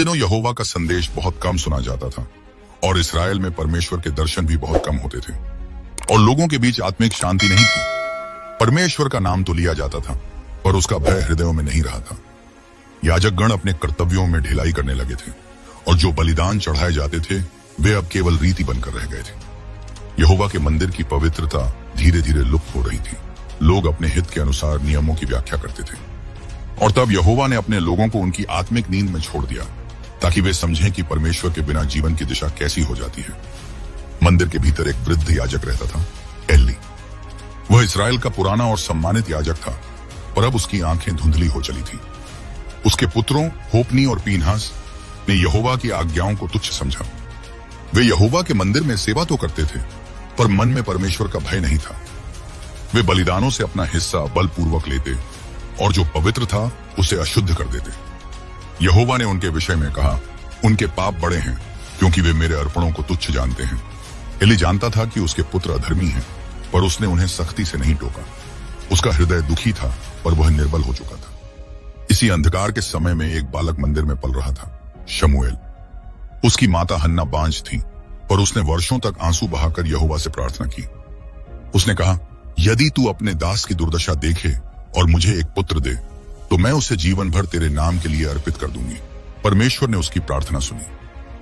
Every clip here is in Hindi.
दिनों यहोवा का संदेश बहुत कम सुना जाता था और इस्राएल में परमेश्वर के दर्शन भी बहुत कम होते थे और लोगों के बीच आत्मिक शांति नहीं थी। परमेश्वर का नाम तो लिया जाता था पर उसका भय हृदयों में नहीं रहा था। याजकगण अपने कर्तव्यों में ढिलाई करने लगे थे और जो बलिदान चढ़ाए जाते थे वे अब केवल रीति बनकर रह गए थे। यहोवा के मंदिर की पवित्रता धीरे धीरे लुप्त हो रही थी। लोग अपने हित के अनुसार नियमों की व्याख्या करते थे और तब यहोवा ने अपने लोगों को उनकी आत्मिक नींद में छोड़ दिया ताकि वे समझें कि परमेश्वर के बिना जीवन की दिशा कैसी हो जाती है। मंदिर के भीतर एक वृद्ध याजक रहता था, एली। वह इस्राएल का पुराना और सम्मानित याजक था, पर अब उसकी आंखें धुंधली हो चली थी। उसके पुत्रों होपनी और पीनहास ने यहोवा की आज्ञाओं को तुच्छ समझा। वे यहोवा के मंदिर में सेवा तो करते थे पर मन में परमेश्वर का भय नहीं था। वे बलिदानों से अपना हिस्सा बलपूर्वक लेते और जो पवित्र था उसे अशुद्ध कर देते। यहोवा ने उनके विषय में कहा, उनके पाप बड़े हैं क्योंकि वे मेरे अर्पणों को तुच्छ जानते हैं। एली जानता था कि उसके पुत्र अधर्मी हैं, पर उसने उन्हें सख्ती से नहीं टोका। उसका हृदय दुखी था पर वह निर्बल हो चुका था। इसी अंधकार के समय में एक बालक मंदिर में पल रहा था, शमूएल। उसकी माता हन्ना बांझ थी पर उसने वर्षों तक आंसू बहाकर यहोवा से प्रार्थना की। उसने कहा, यदि तू अपने दास की दुर्दशा देखे और मुझे एक पुत्र दे तो मैं उसे जीवन भर तेरे नाम के लिए अर्पित कर दूंगी। परमेश्वर ने उसकी प्रार्थना सुनी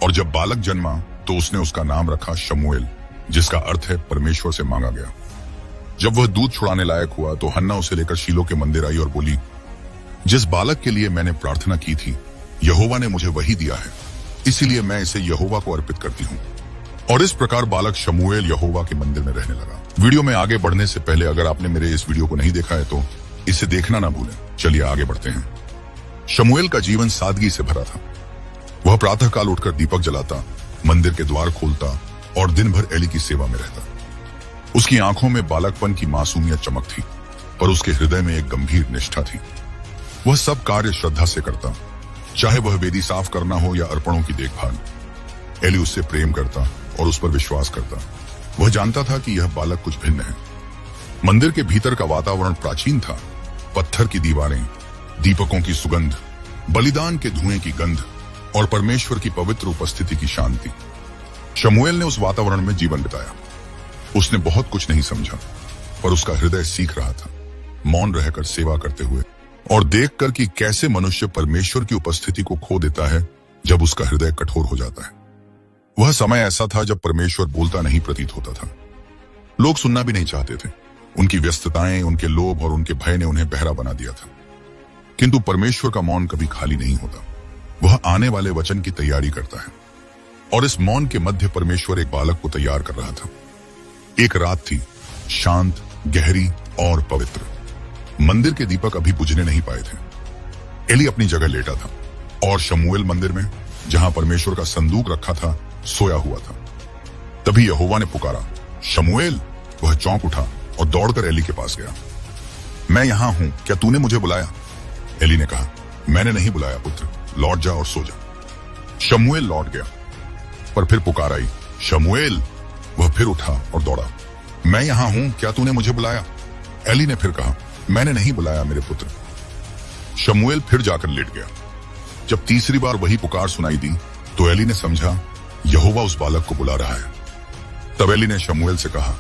और जब बालक जन्मा तो उसने उसका नाम रखा शमूएल, जिसका अर्थ है परमेश्वर से मांगा गया। जब वह दूध छुड़ाने लायक हुआ तो हन्ना उसे लेकर शीलो के मंदिर आई और बोली, जिस बालक के लिए मैंने प्रार्थना की थी यहोवा ने मुझे वही दिया है, इसीलिए मैं इसे यहोवा को अर्पित करती हूँ। और इस प्रकार बालक शमूएल यहोवा के मंदिर में रहने लगा। वीडियो में आगे बढ़ने से पहले अगर आपने मेरे इस वीडियो को नहीं देखा है तो इसे देखना ना भूलें। चलिए आगे बढ़ते हैं। शमूएल का जीवन सादगी से भरा था। वह प्रातःकाल उठकर दीपक जलाता, मंदिर के द्वार खोलता और दिन भर एली की सेवा में रहता। उसकी आंखों में बालकपन की मासूमियत चमक थी पर उसके हृदय में एक गंभीर निष्ठा थी। वह सब कार्य श्रद्धा से करता, चाहे वह वेदी साफ करना हो या अर्पणों की देखभाल। एली उससे प्रेम करता और उस पर विश्वास करता। वह जानता था कि यह बालक कुछ भिन्न है। मंदिर के भीतर का वातावरण प्राचीन था। पत्थर की दीवारें, दीपकों की सुगंध, बलिदान के धुएं की गंध और परमेश्वर की पवित्र उपस्थिति की शांति। शमूएल ने उस वातावरण में जीवन बिताया। उसने बहुत कुछ नहीं समझा पर उसका हृदय सीख रहा था, मौन रहकर सेवा करते हुए और देखकर कि कैसे मनुष्य परमेश्वर की उपस्थिति को खो देता है जब उसका हृदय कठोर हो जाता है। वह समय ऐसा था जब परमेश्वर बोलता नहीं प्रतीत होता था। लोग सुनना भी नहीं चाहते थे। उनकी व्यस्तताएं, उनके लोभ और उनके भय ने उन्हें बहरा बना दिया था। किंतु परमेश्वर का मौन कभी खाली नहीं होता। वह आने वाले वचन की तैयारी करता है और इस मौन के मध्य परमेश्वर एक बालक को तैयार कर रहा था। एक रात थी, शांत, गहरी और पवित्र। मंदिर के दीपक अभी बुझने नहीं पाए थे। एली अपनी जगह लेटा था और शमूएल मंदिर में, जहां परमेश्वर का संदूक रखा था, सोया हुआ था। तभी यहोवा ने पुकारा, शमूएल। वह चौंक उठा और दौड़कर एली के पास गया। मैं यहां हूं, क्या तूने मुझे बुलाया? एली ने कहा, मैंने नहीं बुलाया पुत्र, लौट जा और सो जा। शमूएल लौट गया पर फिर पुकार आई, शमूएल। वह फिर उठा और दौड़ा। मैं यहां हूं, क्या तूने मुझे बुलाया? एली ने फिर कहा, मैंने नहीं बुलाया मेरे पुत्र। शमूएल फिर जाकर लेट गया। जब तीसरी बार वही पुकार सुनाई दी तो एली ने समझा यहोवा उस बालक को बुला रहा है। तब एली ने शमूएल से कहा,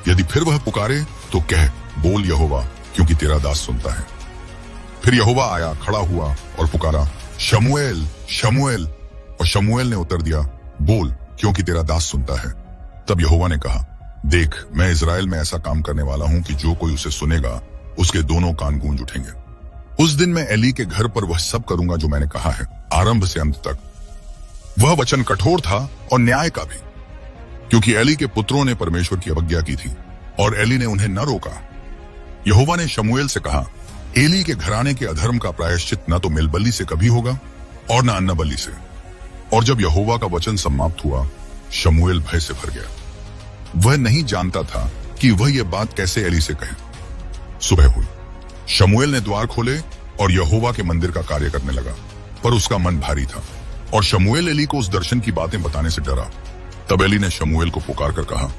यदि फिर वह पुकारे तो कह, बोल यहोवा, क्योंकि तेरा दास सुनता है। फिर यहोवा आया, खड़ा हुआ और पुकारा, शमूएल, शमूएल। और शमूएल ने उत्तर दिया, बोल, क्योंकि तेरा दास सुनता है। तब यहोवा ने कहा, देख, मैं इस्राएल में ऐसा काम करने वाला हूं कि जो कोई उसे सुनेगा उसके दोनों कान गूंज उठेंगे। उस दिन मैं एली के घर पर वह सब करूंगा जो मैंने कहा है, आरंभ से अंत तक। वह वचन कठोर था और न्याय का भी, क्योंकि एली के पुत्रों ने परमेश्वर की अवज्ञा की थी और एली ने उन्हें न रोका। यहोवा ने शमूएल से कहा, एली के घराने के अधर्म का प्रायश्चित न तो मेलबलि से कभी होगा और न अन्न बलि से। और जब यहोवा का वचन समाप्त हुआ, शमूएल भय से भर गया। वह नहीं जानता था कि वह यह बात कैसे एली से कहे। सुबह हुई, शमूएल ने द्वार खोले और यहोवा के मंदिर का कार्य करने लगा, पर उसका मन भारी था और शमूएल एली को उस दर्शन की बातें बताने से डरा। तब एली ने शमूएल को पुकार कर कहा,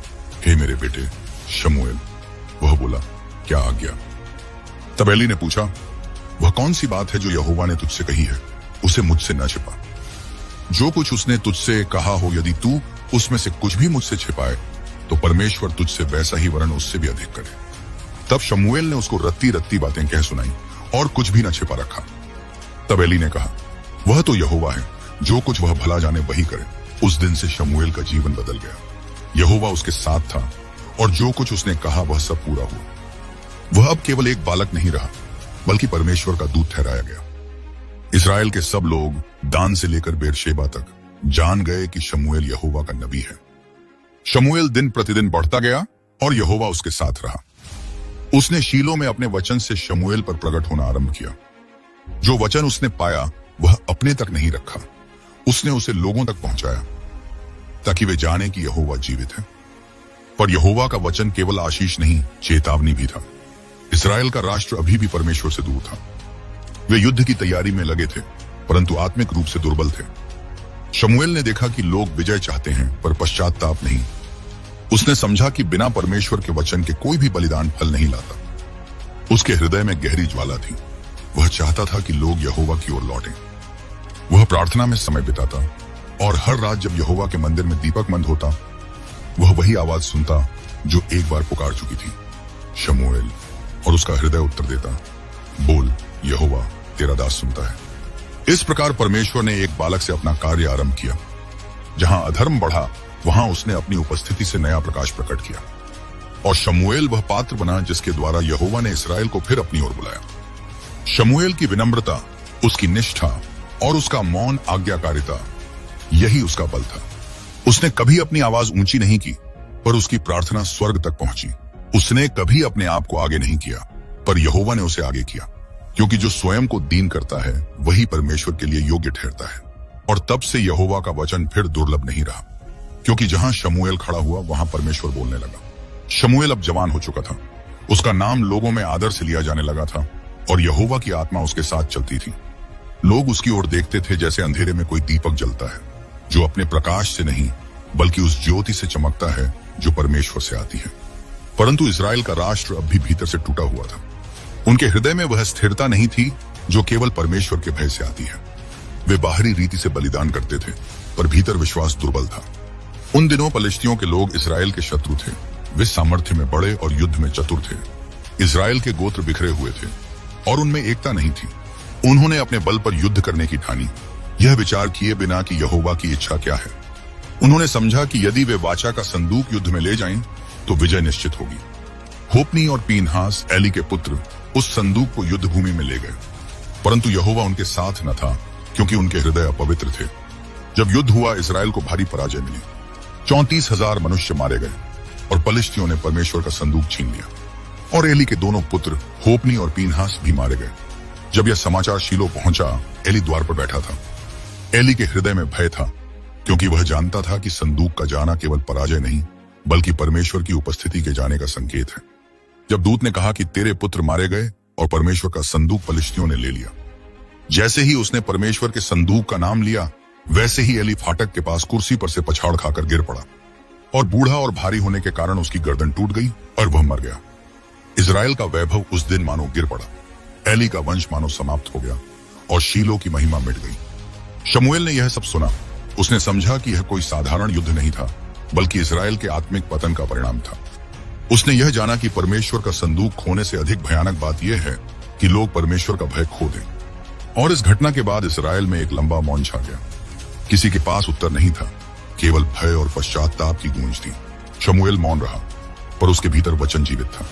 हे मेरे बेटे शमूएल। वह बोला, क्या आज्ञा? तब एली ने पूछा, वह कौन सी बात है जो यहोवा ने तुझसे कही है? उसे मुझसे न छिपा। जो कुछ उसने तुझसे कहा हो, यदि तू उसमें से कुछ भी मुझसे छिपाए तो परमेश्वर तुझसे वैसा ही वरन उससे भी अधिक करे। तब शमूएल ने उसको रत्ती रत्ती बातें कह सुनाई और कुछ भी न छिपा रखा। तब एली ने कहा, वह तो यहोवा है, जो कुछ वह भला जाने वही करे। उस दिन से शमूएल का जीवन बदल गया। यहोवा उसके साथ था और जो कुछ उसने कहा वह सब पूरा हुआ। वह अब केवल एक बालक नहीं रहा, बल्कि परमेश्वर का दूत ठहराया गया। इस्राएल के सब लोग दान से लेकर बेरशेबा तक जान गए कि शमूएल यहोवा का नबी है। शमूएल दिन प्रतिदिन बढ़ता गया और यहोवा उसके साथ रहा। उसने शीलो में अपने वचन से शमूएल पर प्रकट होना आरंभ किया। जो वचन उसने पाया वह अपने तक नहीं रखा, उसने उसे लोगों तक पहुंचाया ताकि वे जाने कि यहोवा जीवित है। पर यहोवा का वचन केवल आशीष नहीं, चेतावनी भी था। इस्राएल का राष्ट्र अभी भी परमेश्वर से दूर था। वे युद्ध की तैयारी में लगे थे, परंतु आत्मिक रूप से दुर्बल थे। शमूएल ने देखा कि लोग विजय चाहते हैं पर पश्चाताप नहीं। उसने समझा कि बिना परमेश्वर के वचन के कोई भी बलिदान फल नहीं लाता। उसके हृदय में गहरी ज्वाला थी। वह चाहता था कि लोग यहोवा की ओर लौटें। वह प्रार्थना में समय बिताता और हर रात जब यहोवा के मंदिर में दीपक मंद होता, वह वही आवाज सुनता जो एक बार पुकार चुकी थी, शमूएल, और उसका हृदय उत्तर देता, बोल यहोवा, तेरा दास सुनता है। इस प्रकार परमेश्वर ने एक बालक से अपना कार्य आरंभ किया। जहां अधर्म बढ़ा वहां उसने अपनी उपस्थिति से नया प्रकाश प्रकट किया और शमूएल वह पात्र बना जिसके द्वारा यहोवा ने इस्राएल को फिर अपनी ओर बुलाया। शमूएल की विनम्रता, उसकी निष्ठा और उसका मौन आज्ञाकारिता, यही उसका बल था। उसने कभी अपनी आवाज ऊंची नहीं की, पर उसकी प्रार्थना स्वर्ग तक पहुंची। उसने कभी अपने आप को आगे नहीं किया, पर यहोवा ने उसे आगे किया, क्योंकि जो स्वयं को दीन करता है वही परमेश्वर के लिए योग्य ठहरता है। और तब से यहोवा का वचन फिर दुर्लभ नहीं रहा, क्योंकि जहां शमूएल खड़ा हुआ वहां परमेश्वर बोलने लगा। शमूएल अब जवान हो चुका था। उसका नाम लोगों में आदर से लिया जाने लगा था और यहोवा की आत्मा उसके साथ चलती थी। लोग उसकी ओर देखते थे जैसे अंधेरे में कोई दीपक जलता है, जो अपने प्रकाश से नहीं बल्कि उस ज्योति से चमकता है जो परमेश्वर से आती है। परंतु इस्राएल का राष्ट्र अब भी भीतर से टूटा हुआ था। उनके हृदय में वह स्थिरता नहीं थी जो केवल परमेश्वर के भय से आती है। वे बाहरी रीति से बलिदान करते थे, पर भीतर विश्वास दुर्बल था। उन दिनों पलिश्तियों के लोग इस्राएल के शत्रु थे। वे सामर्थ्य में बड़े और युद्ध में चतुर थे। इस्राएल के गोत्र बिखरे हुए थे और उनमें एकता नहीं थी। उन्होंने अपने बल पर युद्ध करने की ठानी, यह विचार किए बिना कि यहोवा की इच्छा क्या है। उन्होंने समझा कि यदि वे वाचा का संदूक युद्ध में ले जाएं, तो विजय निश्चित होगी। होप्नी और पीनहास, एली के पुत्र, उस संदूक को युद्ध भूमि में ले गए, परंतु यहोवा उनके साथ न था, क्योंकि उनके हृदय अपवित्र थे। जब युद्ध हुआ, इस्राएल को भारी पराजय मिली। 34,000 मनुष्य मारे गए और पलिश्तियों ने परमेश्वर का संदूक छीन लिया। और एली के दोनों पुत्र होप्नी और पीनहास भी मारे गए। जब यह समाचार शीलो पहुंचा, एली द्वार पर बैठा था। एली के हृदय में भय था, क्योंकि वह जानता था कि संदूक का जाना केवल पराजय नहीं बल्कि परमेश्वर की उपस्थिति के जाने का संकेत है। जब दूत ने कहा कि तेरे पुत्र मारे गए और परमेश्वर का संदूक पलिश्तियों ने ले लिया, जैसे ही उसने परमेश्वर के संदूक का नाम लिया, वैसे ही एली फाटक के पास कुर्सी पर से पछाड़ खाकर गिर पड़ा और बूढ़ा और भारी होने के कारण उसकी गर्दन टूट गई और वह मर गया। इस्राएल का वैभव उस दिन मानो गिर पड़ा। एली का वंश मानो समाप्त हो गया और शीलो की महिमा मिट गई। शमूएल ने यह सब सुना। उसने समझा कि यह कोई साधारण युद्ध नहीं था, बल्कि इस्राएल के आत्मिक पतन का परिणाम था। उसने यह जाना कि परमेश्वर का संदूक खोने से अधिक भयानक बात यह है कि लोग परमेश्वर का भय खो दें। और इस घटना के बाद इस्राएल में एक लंबा मौन छा गया। किसी के पास उत्तर नहीं था, केवल भय और पश्चाताप की गूंज थी। शमूएल मौन रहा, पर उसके भीतर वचन जीवित था।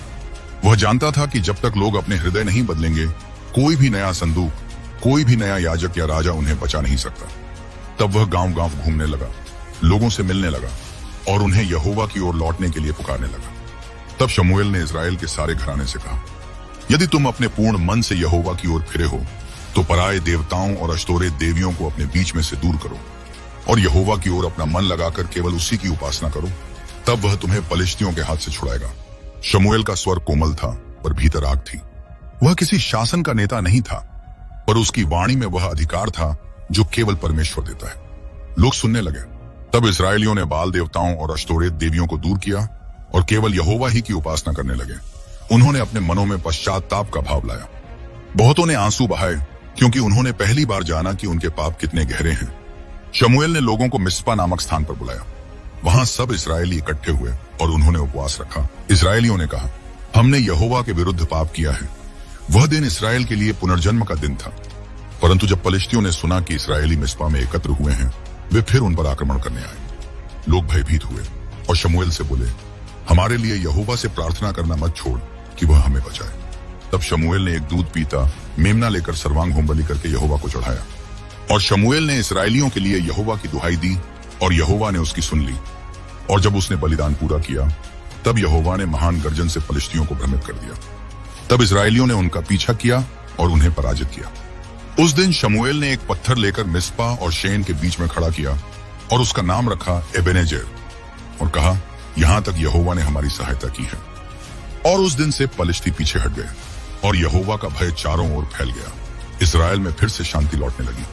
वह जानता था कि जब तक लोग अपने हृदय नहीं बदलेंगे, कोई भी नया संदूक, कोई भी नया याजक या राजा उन्हें बचा नहीं सकता। तब वह गांव-गांव घूमने लगा, लोगों से मिलने लगा और उन्हें यहोवा की ओर लौटने के लिए पुकारने लगा। तब शमूएल ने इस्राएल के सारे घराने से कहा, यदि तुम अपने पूर्ण मन से यहोवा की ओर फिरे हो, तो पराये देवताओं और अश्तोरेत देवियों को अपने बीच में से दूर करो और यहोवा की ओर अपना मन लगाकर केवल उसी की उपासना करो। तब वह तुम्हें पलिश्तियों के हाथ से छुड़ाएगा। शमूएल का स्वर कोमल था, पर भीतर आग थी। वह किसी शासन का नेता नहीं था, पर उसकी वाणी में वह अधिकार था जो केवल परमेश्वर देता है। लोग सुनने लगे। तब इस्राएलियों ने बाल देवताओं और अश्तोरेत देवियों को दूर किया और केवल यहोवा ही की उपासना करने लगे। उन्होंने अपने मनों में पश्चाताप का भाव लाया। बहुतों ने आंसू बहाए, क्योंकि उन्होंने पहली बार जाना कि उनके पाप कितने गहरे हैं। शमूएल ने लोगों को मिस्पा नामक स्थान पर बुलाया। वहां सब इस्राएली इकट्ठे हुए और उन्होंने उपवास रखा। इस्राएलियों ने कहा, हमने यहोवा के विरुद्ध पाप किया है। वह दिन इस्राएल के लिए पुनर्जन्म का दिन था। परंतु जब पलिश्तियों ने सुना कि इस्राएली मिस्पा में एकत्र हुए हैं, वे फिर उन पर आक्रमण करने आए। लोग भयभीत हुए और शमूएल से बोले, हमारे लिए यहोवा से प्रार्थना करना मत छोड़ कि वह हमें बचाए। तब शमूएल ने एक दूध पीता मेमना लेकर सर्वांग होमबलि करके यहोवा को चढ़ाया। और शमूएल ने इस्राएलियों के लिए यहोवा की दुहाई दी और यहोवा ने उसकी सुन ली। और जब उसने बलिदान पूरा किया, तब यहोवा ने महान गर्जन से पलिश्तियों को भ्रमित कर दिया। तब इस्राएलियों ने उनका पीछा किया और उन्हें पराजित किया। उस दिन शमूएल ने एक पत्थर लेकर मिस्पा और शेन के बीच में खड़ा किया और उसका नाम रखा एबेनेजेर, और कहा, यहां तक यहोवा ने हमारी सहायता की है। और उस दिन से पलिश्ती पीछे हट गए और यहोवा का भय चारों ओर फैल गया। इस्राएल में फिर से शांति लौटने लगी।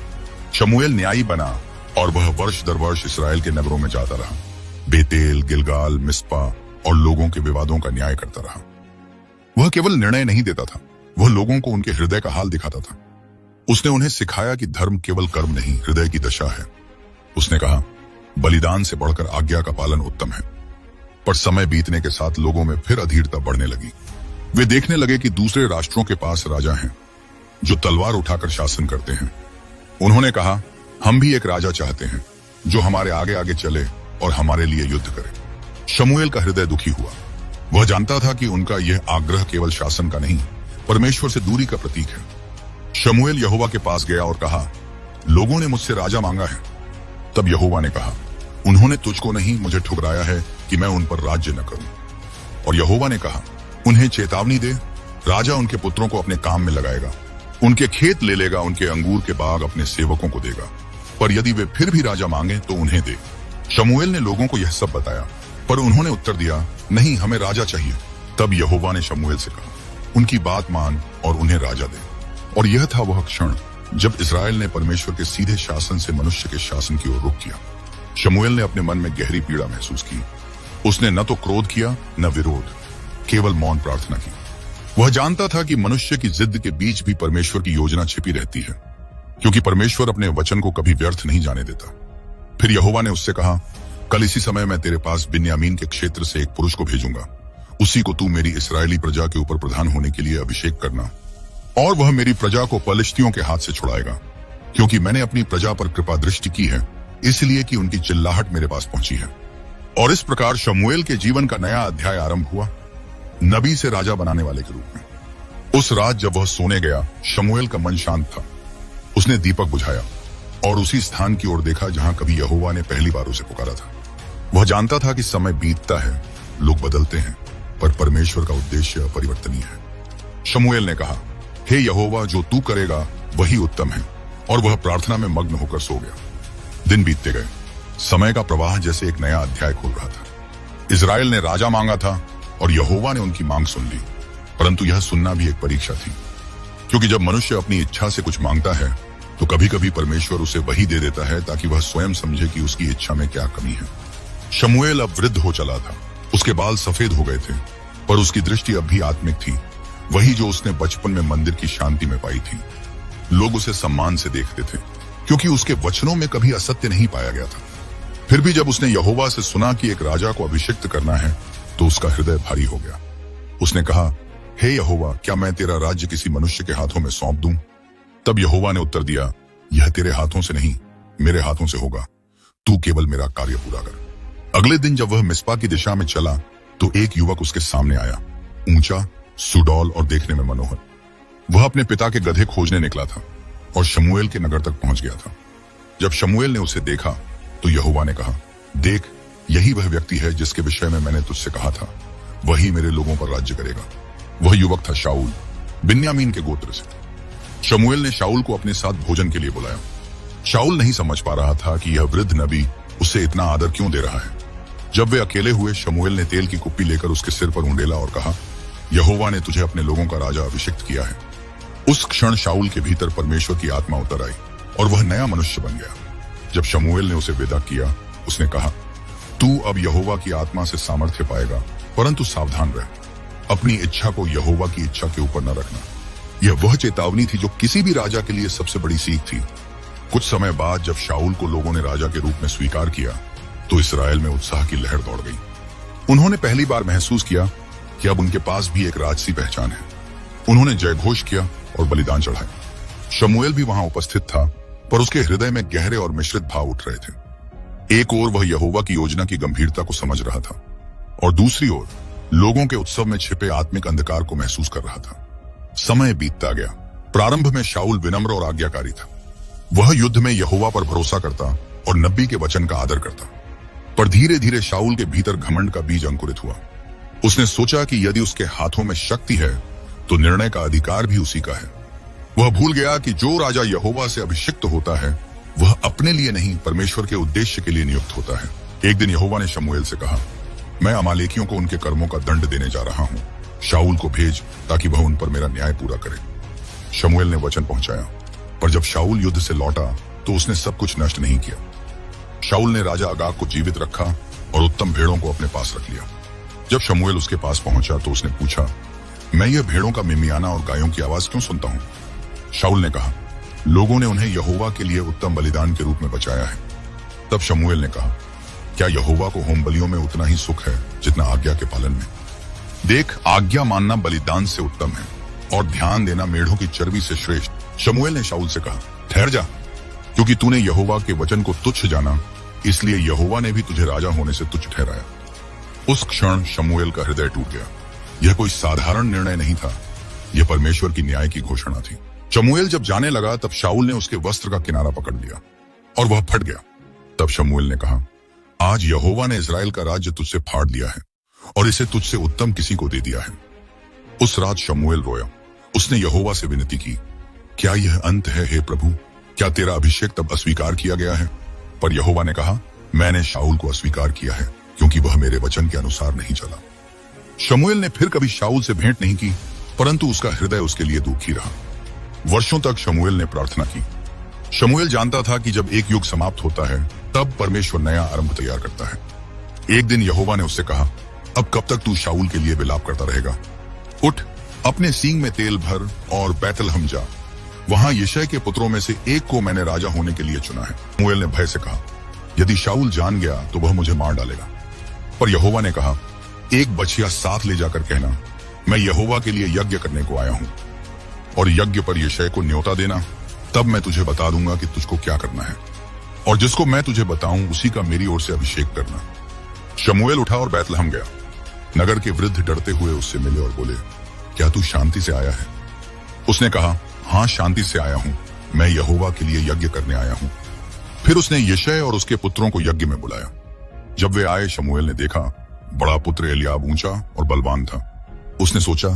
शमूएल न्यायी बना और वह वर्ष दर वर्ष इस्राएल के नगरों में जाता रहा। बेतेल, गिलगाल, मिस्पा और लोगों के विवादों का न्याय करता रहा। वह केवल निर्णय नहीं देता था, वह लोगों को उनके हृदय का हाल दिखाता था। उसने उन्हें सिखाया कि धर्म केवल कर्म नहीं, हृदय की दशा है। उसने कहा, बलिदान से बढ़कर आज्ञा का पालन उत्तम है। पर समय बीतने के साथ लोगों में फिर अधीरता बढ़ने लगी। वे देखने लगे कि दूसरे राष्ट्रों के पास राजा हैं जो तलवार उठाकर शासन करते हैं। उन्होंने कहा, हम भी एक राजा चाहते हैं जो हमारे आगे आगे चले और हमारे लिए युद्ध करे। शमूएल का हृदय दुखी हुआ। वह जानता था कि उनका यह आग्रह केवल शासन का नहीं, परमेश्वर से दूरी का प्रतीक है। शमूएल यहोवा के पास गया और कहा, लोगों ने मुझसे राजा मांगा है। तब यहोवा ने कहा, उन्होंने तुझको नहीं, मुझे ठुकराया है कि मैं उन पर राज्य न करूं। और यहोवा ने कहा, उन्हें चेतावनी दे, राजा उनके पुत्रों को अपने काम में लगाएगा, उनके खेत ले लेगा, उनके अंगूर के बाग अपने सेवकों को देगा। पर यदि वे फिर भी राजा मांगे तो उन्हें दे। शमूएल ने लोगों को यह सब बताया, पर उन्होंने उत्तर दिया, नहीं, हमें राजा चाहिए। तब यहोवा ने शमूएल से कहा, उनकी बात मान और उन्हें राजा दे। और यह था वह क्षण जब इस्राएल ने परमेश्वर के सीधे शासन से मनुष्य के शासन की ओर रुख किया। शमूएल ने अपने मन में गहरी पीड़ा महसूस की। उसने न तो क्रोध किया न विरोध, केवल मौन प्रार्थना की। वह जानता था कि मनुष्य की जिद के बीच भी परमेश्वर की योजना छिपी रहती है, क्योंकि परमेश्वर अपने वचन को कभी व्यर्थ नहीं जाने देता। फिर यहोवा ने उससे कहा, कल इसी समय मैं तेरे पास बिन्यामीन के क्षेत्र से एक पुरुष को भेजूंगा। उसी को तू मेरी इस्राएली प्रजा के ऊपर प्रधान होने के लिए अभिषेक करना, और वह मेरी प्रजा को पलिश्तियों के हाथ से छुड़ाएगा, क्योंकि मैंने अपनी प्रजा पर कृपा दृष्टि की है, इसलिए कि उनकी चिल्लाहट मेरे पास पहुंची है। और इस प्रकार शमूएल के जीवन का नया अध्याय आरंभ हुआ, नबी से राजा बनाने वाले के रूप में। उस रात जब वह सोने गया, शमूएल का मन शांत था। उसने दीपक बुझाया और उसी स्थान की ओर देखा जहां कभी यहोवा ने पहली बार उसे पुकारा था। वह जानता था कि समय बीतता है, लोग बदलते हैं, पर परमेश्वर का उद्देश्य अपरिवर्तनीय है। शमूएल ने कहा, हे यहोवा, जो तू करेगा वही उत्तम है। और वह प्रार्थना में मग्न होकर सो गया। दिन बीतते गए, समय का प्रवाह जैसे एक नया अध्याय खोल रहा था। इस्राएल ने राजा मांगा था और यहोवा ने उनकी मांग सुन ली। परंतु यह सुनना भी एक परीक्षा थी, क्योंकि जब मनुष्य अपनी इच्छा से कुछ मांगता है तो कभी कभी परमेश्वर उसे वही दे देता है ताकि वह स्वयं समझे कि उसकी इच्छा में क्या कमी है। शमूएल अब वृद्ध हो चला था। उसके बाल सफेद हो गए थे, पर उसकी दृष्टि अब भी आत्मिक थी, वही जो उसने बचपन में मंदिर की शांति में पाई थी। लोग उसे सम्मान से देखते थे, क्योंकि उसके वचनों में कभी असत्य नहीं पाया गया था। फिर भी जब उसने यहोवा से सुना कि एक राजा को अभिषिक्त करना है, तो उसका हृदय भारी हो गया। उसने कहा, हे यहोवा, क्या मैं तेरा राज्य किसी मनुष्य के हाथों में सौंप दूं? तब यहोवा ने उत्तर दिया, यह तेरे हाथों से नहीं, मेरे हाथों से होगा। तू केवल मेरा कार्य पूरा कर। अगले दिन जब वह मिस्पा की दिशा में चला, तो एक युवक उसके सामने आया, ऊंचा, सुडौल और देखने में मनोहर। वह अपने पिता के गधे खोजने निकला था और शमूएल के नगर तक पहुंच गया था। जब शमूएल ने उसे देखा तो यहोवा ने कहा, देख, यही वह व्यक्ति है जिसके विषय में मैंने तुझसे कहा था, वही मेरे लोगों पर राज्य करेगा। वह युवक था शाऊल, बिन्यामीन के गोत्र से। शमूएल ने शाऊल को अपने साथ भोजन के लिए बुलाया। शाऊल नहीं समझ पा रहा था कि यह वृद्ध नबी उसे इतना आदर क्यों दे रहा है। जब वे अकेले हुए, शमूएल ने तेल की कुप्पी लेकर उसके सिर पर उंडेला और कहा, यहोवा ने तुझे अपने लोगों का राजा अभिषिक्त किया है। उस क्षण शाऊल के भीतर परमेश्वर की आत्मा उतर आई और वह नया मनुष्य बन गया। जब शमूएल ने उसे विदा किया, उसने कहा, तू अब यहोवा की आत्मा से सामर्थ्य पाएगा, परंतु सावधान रह, अपनी इच्छा को यहोवा की इच्छा के ऊपर न रखना। यह वह चेतावनी थी जो किसी भी राजा के लिए सबसे बड़ी सीख थी। कुछ समय बाद जब शाऊल को लोगों ने राजा के रूप में स्वीकार किया तो इसराइल में उत्साह की लहर दौड़ गई। उन्होंने पहली बार महसूस किया कि अब उनके पास भी एक राजसी पहचान है। उन्होंने जयघोष किया और बलिदान चढ़ाए। शमूएल भी वहां उपस्थित था, पर उसके हृदय में गहरे और मिश्रित भाव उठ रहे थे। एक ओर वह यहोवा की योजना की गंभीरता को समझ रहा था और दूसरी ओर लोगों के उत्सव में छिपे आत्मिक अंधकार को महसूस कर रहा था। समय बीतता गया। प्रारंभ में शाऊल विनम्र और आज्ञाकारी था। वह युद्ध में यहोवा पर भरोसा करता और नबी के वचन का आदर करता। पर धीरे धीरे शाऊल के भीतर घमंड का बीज अंकुरित हुआ। उसने सोचा कि यदि उसके हाथों में शक्ति है तो निर्णय का अधिकार भी उसी का है। वह भूल गया कि जो राजा यहोवा से अभिषिक्त होता है वह अपने लिए नहीं, परमेश्वर के उद्देश्य के लिए नियुक्त होता है। एक दिन यहोवा ने शमूएल से कहा, मैं अमालेकियों को उनके कर्मों का दंड देने जा रहा हूं। शाऊल को भेज ताकि वह उन पर मेरा न्याय पूरा करे। शमूएल ने वचन पहुंचाया, पर जब शाऊल युद्ध से लौटा तो उसने सब कुछ नष्ट नहीं किया। शाऊल ने राजा अगाग को जीवित रखा और उत्तम भेड़ों को अपने पास रख लिया। जब शमूएल उसके पास पहुंचा तो उसने पूछा, मैं यह भेड़ों का मिमियाना और गायों की आवाज क्यों सुनता हूं? शाऊल ने कहा, लोगों ने उन्हें यहोवा के लिए उत्तम बलिदान के रूप में बचाया है। तब शमूएल ने कहा, क्या यहोवा को होम बलियों में उतना ही सुख है जितना आज्ञा के पालन में? देख, आज्ञा मानना बलिदान से उत्तम है और ध्यान देना मेढ़ों की चर्बी से श्रेष्ठ। शमूएल ने शाऊल से कहा, ठहर जा, क्योंकि तूने यहोवा के वचन को तुच्छ जाना, इसलिए यहोवा ने भी तुझे राजा होने से तुच्छ ठहराया। उस क्षण शमूएल का हृदय टूट गया। यह कोई साधारण निर्णय नहीं था, यह परमेश्वर की न्याय की घोषणा थी। शमूएल जब जाने लगा तब शाऊल ने उसके वस्त्र का किनारा पकड़ लिया और वह फट गया। तब शमूएल ने कहा, आज यहोवा ने इस्राएल का राज्य तुझसे फाड़ लिया है और इसे तुझसे उत्तम किसी को दे दिया है। उस रात शमूएल रोया। उसने यहोवा से विनती की, क्या यह अंत है हे प्रभु? क्या तेरा अभिषेक तब अस्वीकार किया गया है? पर यहोवा ने कहा, मैंने शाऊल को अस्वीकार किया है क्योंकि वह मेरे वचन के अनुसार नहीं चला। शमूएल ने फिर कभी शाऊल से भेंट नहीं की, परंतु उसका हृदय उसके लिए दुखी रहा। वर्षों तक शमूएल ने प्रार्थना की। शमूएल जानता था कि जब एक युग समाप्त होता है तब परमेश्वर नया आरंभ तैयार करता है। एक दिन यहोवा ने उससे कहा, अब कब तक तू शाऊल के लिए विलाप करता रहेगा? उठ, अपने सींग में तेल भर और बैतलहम जा। वहां यिशै के पुत्रों में से एक को मैंने राजा होने के लिए चुना है। शमूएल ने भय से कहा, यदि शाऊल जान गया तो वह मुझे मार डालेगा। पर यहोवा ने कहा, एक बछिया साथ ले जाकर कहना, मैं यहोवा के लिए यज्ञ करने को आया हूं, और यज्ञ पर यिशै को न्योता देना, तब मैं तुझे बता दूंगा कि तुझको क्या करना है, और जिसको मैं तुझे बताऊं उसी का मेरी ओर से अभिषेक करना। शमूएल उठा और बैतलहम गया। नगर के वृद्ध डरते हुए उससे मिले और बोले, क्या तू शांति से आया है? उसने कहा, हाँ, शांति से आया हूं, मैं यहोवा के लिए यज्ञ करने आया हूं। फिर उसने यिशै और उसके पुत्रों को यज्ञ में बुलाया। जब वे आए, शमूएल ने देखा बड़ा पुत्र एलियाब ऊंचा और बलवान था। उसने सोचा,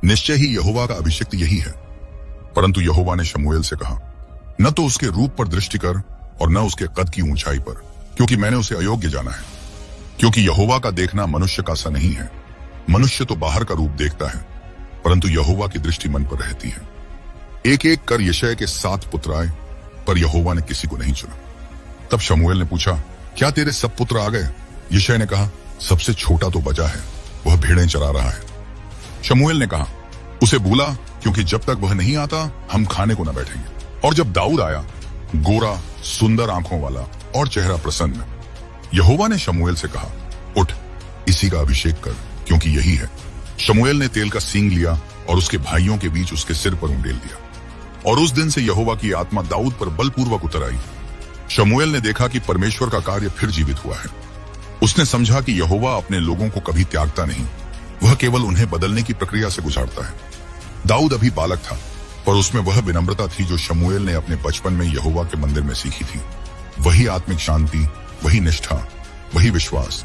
निश्चय ही यहोवा का अभिषिक्त यही है। परंतु यहोवा ने शमूएल से कहा, न तो उसके रूप पर दृष्टि कर और न उसके कद की ऊंचाई पर, क्योंकि मैंने उसे अयोग्य जाना है। क्योंकि यहोवा का देखना मनुष्य का सा नहीं है। मनुष्य तो बाहर का रूप देखता है, परंतु यहोवा की दृष्टि मन पर रहती है। एक एक कर यिशै के 7 पुत्र आए, पर यहोवा ने किसी को नहीं चुना। तब शमूएल ने पूछा, क्या तेरे सब पुत्र आ गए? यिशै ने कहा, सबसे छोटा तो बचा है, वह भेड़ें चरा रहा है। शमूएल ने कहा, उसे बुला, क्योंकि जब तक वह नहीं आता हम खाने को न बैठेंगे। और जब दाऊद आया, गोरा, सुंदर आंखों वाला और चेहरा प्रसन्न, यहोवा ने शमूएल से कहा, उठ, इसी का अभिषेक कर, क्योंकि यही है। शमूएल ने तेल का सींग लिया और उसके भाइयों के बीच उसके सिर पर उंडेल दिया। और उस दिन से यहोवा की आत्मा दाऊद पर बलपूर्वक उतर आई। शमूएल ने देखा कि परमेश्वर का कार्य फिर जीवित हुआ है। उसने समझा कि यहोवा अपने लोगों को कभी त्यागता नहीं, वह केवल उन्हें बदलने की प्रक्रिया से गुजारता है। दाऊद अभी बालक था, पर उसमें वह विनम्रता थी जो शमूएल ने अपने बचपन में यहोवा के मंदिर में सीखी थी। वही आत्मिक शांति, वही निष्ठा, वही विश्वास।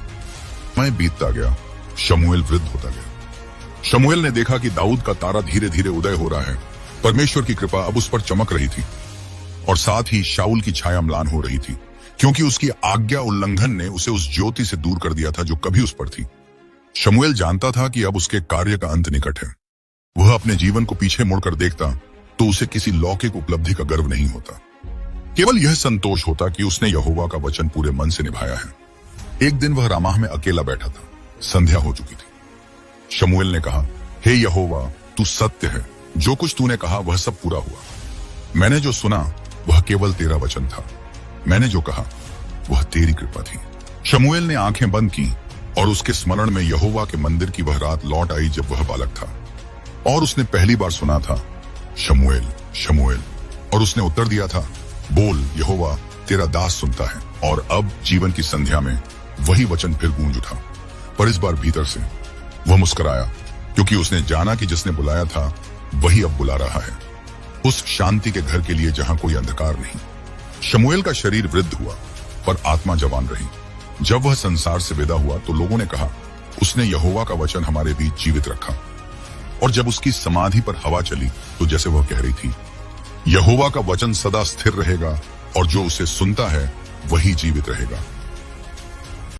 समय बीतता गया, शमूएल वृद्ध होता गया। शमूएल ने देखा कि दाऊद का तारा धीरे धीरे उदय हो रहा है। परमेश्वर की कृपा अब उस पर चमक रही थी और साथ ही शाऊल की छाया म्लान हो रही थी, क्योंकि उसकी आज्ञा उल्लंघन ने उसे उस ज्योति से दूर कर दिया था जो कभी उस पर थी। शमूएल जानता था कि अब उसके कार्य का अंत निकट है। वह अपने जीवन को पीछे मुड़कर देखता तो उसे किसी लौकिक उपलब्धि का गर्व नहीं होता, केवल यह संतोष होता कि उसने यहोवा का वचन पूरे मन से निभाया है। एक दिन वह रामाह में अकेला बैठा था। संध्या हो चुकी थी। शमूएल ने कहा, हे यहोवा, तू सत्य है, जो कुछ तूने कहा वह सब पूरा हुआ। मैंने जो सुना वह केवल तेरा वचन था। मैंने जो कहा वह तेरी कृपा थी। शमूएल ने आंखें बंद की और उसके स्मरण में यहोवा के मंदिर की वह रात लौट आई जब वह बालक था और उसने पहली बार सुना था, शमूएल शमूएल। और उसने उत्तर दिया था, बोल यहोवा, तेरा दास सुनता है। और अब जीवन की संध्या में वही वचन फिर गूंज उठा, पर इस बार भीतर से। वह मुस्कुराया क्योंकि उसने जाना कि जिसने बुलाया था वही अब बुला रहा है, उस शांति के घर के लिए जहां कोई अंधकार नहीं। शमूएल का शरीर वृद्ध हुआ पर आत्मा जवान रही। जब वह संसार से विदा हुआ तो लोगों ने कहा, उसने यहोवा का वचन हमारे बीच जीवित रखा। और जब उसकी समाधि पर हवा चली तो जैसे वह कह रही थी, यहोवा का वचन सदा स्थिर रहेगा और जो उसे सुनता है वही जीवित रहेगा।